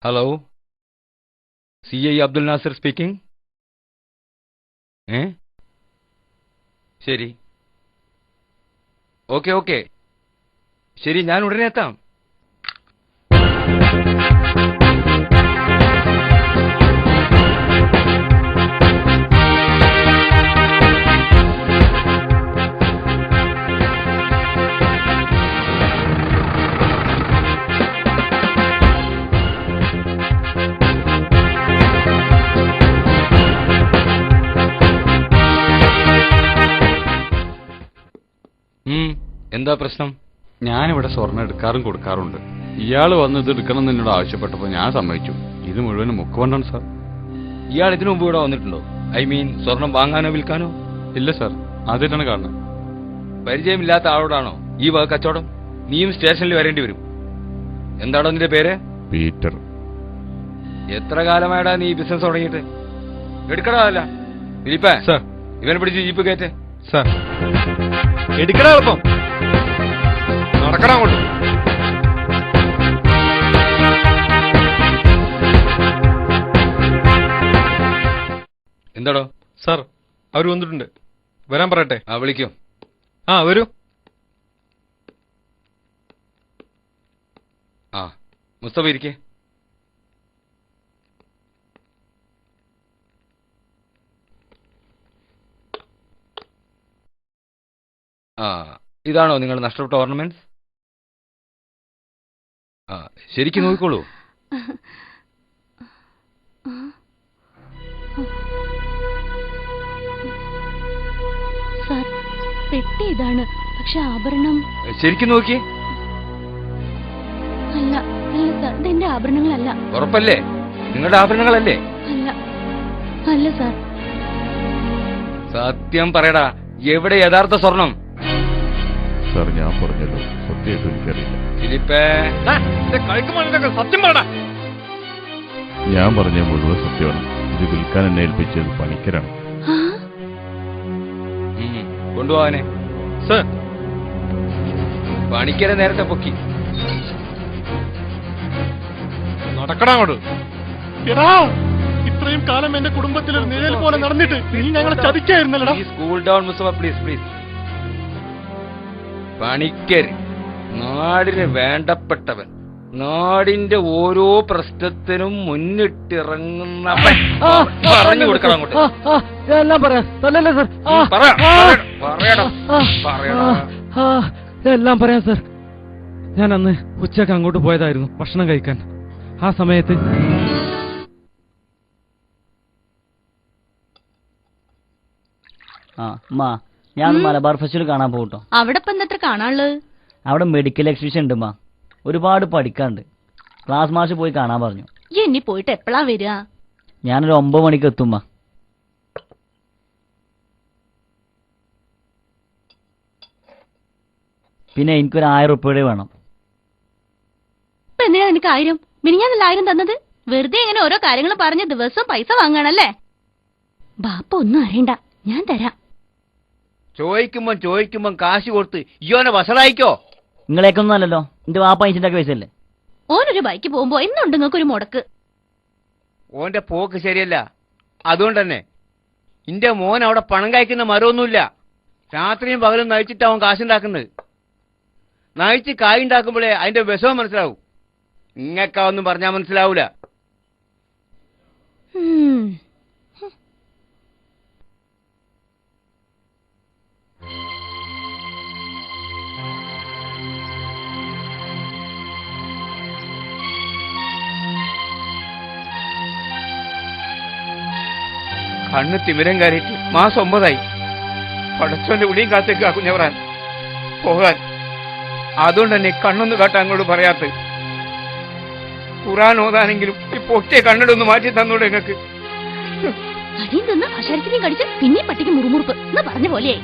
Hello, CI Abdul Nasar speaking. ശരി, okay okay, ശരി, ഞാൻ ഉടനെ എത്താം. എന്താ പ്രശ്നം? ഞാനിവിടെ സ്വർണ്ണം എടുക്കാറും കൊടുക്കാറുണ്ട്. ഇയാൾ വന്ന് ഇത് എടുക്കണം എന്ന് എന്നോട് ആവശ്യപ്പെട്ടപ്പോൾ ഞാൻ സമ്മതിച്ചു. ഇത് മുഴുവനും മുക്കുകൊണ്ടാണ് സാർ. ഇയാൾ ഇതിനു മുമ്പ് ഇവിടെ വന്നിട്ടുണ്ടോ? ഐ മീൻ, സ്വർണം വാങ്ങാനോ വിൽക്കാനോ? ഇല്ല സാർ, ആദ്യമായിട്ടാണ് കാണുന്നത്. പരിചയമില്ലാത്ത ആളോടാണോ ഈ വക കച്ചവടം? നീയും സ്റ്റേഷനിൽ വരേണ്ടി വരും. എന്താണോ നിന്റെ പേര്? പീറ്റർ. എത്ര കാലമായിടാ നീ ബിസിനസ് തുടങ്ങിയിട്ട്? എടുക്കടാ. അല്ല ദിലീപേ, സാർ, ഇവനെ പിടിച്ച് ജീപ്പ് കയറ്റേ. സാർ, എടുക്കടാ, എളുപ്പം നടക്കടാ അങ്ങോട്ട്. എന്താടോ? സാർ, അവർ വന്നിട്ടുണ്ട്, വരാൻ പറയട്ടെ? വിളിക്കും. വരൂ. മുസ്തഫ ഇരിക്കേ. ഇതാണോ നിങ്ങൾ നഷ്ടപ്പെട്ട ഓർണമെന്റ്സ്? ശരിക്കും നോക്കിക്കോളൂ. സാർ, പെട്ടി ഇതാണ്, പക്ഷെ ആഭരണം ശരിക്കും നോക്കി. അല്ല അല്ല സാർ, ഇതെന്റെ ആഭരണങ്ങളല്ല. ഉറപ്പല്ലേ? നിങ്ങളുടെ ആഭരണങ്ങളല്ലേ? അല്ല അല്ല സാർ. സത്യം പറയടാ, എവിടെ യഥാർത്ഥ സ്വർണം? സാർ, ഞാൻ പറഞ്ഞല്ലോ, സത്യമായിട്ട് എനിക്കറിയില്ല. ഫിലിപ്പേ, സത്യം പറടാ. ഞാൻ പറഞ്ഞ മുഴുവൻ സത്യമാണ്. ഇത് വിൽക്കാൻ എന്നെ ഏൽപ്പിച്ചത് പണിക്കരാണ്. കൊണ്ടുപോവാനെ. സാർ, പണിക്കരെ നേരത്തെ പൊക്കി. നടക്കടാ അങ്ങോട്ട്. ഇത്രയും കാലം എന്റെ കുടുംബത്തിൽ ഒരു നിഴൽ പോലെ നടന്നിട്ട് നീ ഞങ്ങളെ ചതിക്കായിരുന്നല്ലടാ. Cool down Mustafa, please please. Panicker നാടിന് വേണ്ടപ്പെട്ടവൻ, നാടിന്റെ ഓരോ പ്രശ്നത്തിനും മുന്നിട്ടിറങ്ങുന്നവൻ. പറഞ്ഞു കൊടുക്കണം അങ്ങോട്ട്. എല്ലാം പറയാം. എല്ലാം പറയാം സാർ. ഞാൻ അന്ന് ഉച്ചക്ക് അങ്ങോട്ട് പോയതായിരുന്നു ഭക്ഷണം കഴിക്കാൻ. ആ സമയത്ത് ഞാൻ മലബാർ ഫെസ്റ്റിവൽ കാണാൻ പോകട്ടോ. അവിടെ ഇപ്പൊ എന്തത്ര കാണാനുള്ളത്? അവിടെ മെഡിക്കൽ എക്സിബിഷൻ ഉണ്ട് മാ, ഒരുപാട് പഠിക്കാനുണ്ട്. ക്ലാസ് മാഷ് പോയി കാണാൻ പറഞ്ഞു. ഇനി പോയിട്ട് എപ്പോഴാ വരിക? ഞാനൊരു 9 മണിക്ക് എത്തും. പിന്നെ എനിക്കൊരു 1000 റുപ്യയുടെ വേണം. ഇപ്പൊ എന്തിനാ നിനക്ക് 1000? മിനിഞ്ഞാന്നല്ല 1000 തന്നത്? വെറുതെ ഇങ്ങനെ ഓരോ കാര്യങ്ങൾ പറഞ്ഞ് ദിവസം പൈസ വാങ്ങാണല്ലേ? ബാപ്പ ഒന്നും അറിയണ്ട, ഞാൻ തരാം. ചോദിക്കുമ്പോ കാശ് കൊടുത്ത് ഇയോനെ വസടായിക്കോ. നിങ്ങളേക്കൊന്നും അല്ലല്ലോ, എന്റെ വാപ്പ അയച്ചിട്ടാക്കി പൈസല്ലേ. ഓനൊരു ബൈക്ക് പോകുമ്പോ എന്നുണ്ട് നിങ്ങൾക്ക് ഒരു മുടക്ക്? ഓന്റെ പോക്ക് ശരിയല്ല. അതുകൊണ്ട് തന്നെ ഇന്റെ മോൻ അവിടെ പണം കഴിക്കുന്ന മരമൊന്നുമില്ല. രാത്രിയും പകലും നയിച്ചിട്ട് അവൻ കാശുണ്ടാക്കുന്നത്. നയിച്ച് കായുണ്ടാക്കുമ്പോഴേ അതിന്റെ വിഷമം മനസ്സിലാവും. ഇങ്ങക്കാവൊന്നും പറഞ്ഞാൽ മനസ്സിലാവൂല. കണ്ണ് തിമിരം കയറിയിട്ട് മാസം 9 പടച്ചോന്റെ വിളിയും കാത്തേക്ക് കുഞ്ഞവറാൻ പോകാൻ. അതുകൊണ്ട് തന്നെ കണ്ണൊന്ന് കാട്ടാൻ അങ്ങോട്ട് പറയാത്ത. ഖുർആൻ ഓതാനെങ്കിലും ഈ പൊട്ടിയ കണ്ണിടൊന്ന് മാറ്റി തന്നൂടെ നിങ്ങൾക്ക്? അടിയും തിന്ന് അശാരത്തിനെയും കടിച്ച് പിന്നെ പട്ടിക്ക് മുറുമുറുപ്പ് എന്ന് പറഞ്ഞ പോലെയായി.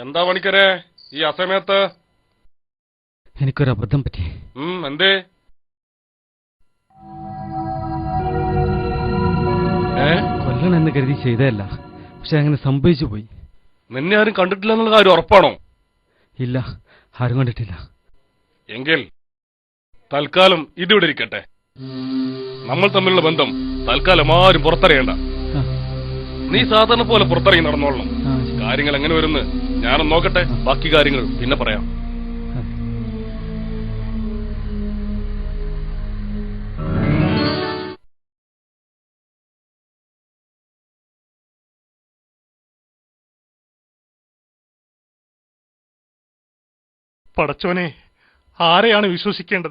എന്താ പണിക്കരെ ഈ അസമയത്ത്? എനിക്കൊരു അബദ്ധം പറ്റി. എന്തേ? കൊല്ലണം എന്ന് കരുതി ചെയ്തതല്ല, പക്ഷെ അങ്ങനെ സംഭവിച്ചു പോയി. നിന്നെ ആരും കണ്ടിട്ടില്ല എന്നുള്ള കാര്യം ഉറപ്പാണോ? ഇല്ല, ആരും കണ്ടിട്ടില്ല. എങ്കിൽ തൽക്കാലം ഇതിവിടെ ഇരിക്കട്ടെ. നമ്മൾ തമ്മിലുള്ള ബന്ധം തൽക്കാലം ആരും പുറത്തറിയണ്ട. ആ, നീ സാധാരണ പോലെ പുറത്തിറങ്ങി നടന്നോളണം. ആ, ശരി. കാര്യങ്ങൾ എങ്ങനെ വരുന്ന് ഞാനൊന്ന് നോക്കട്ടെ. ബാക്കി കാര്യങ്ങൾ പിന്നെ പറയാം. ആ. പടച്ചോനെ, ആരെയാണ് വിശ്വസിക്കേണ്ടത്?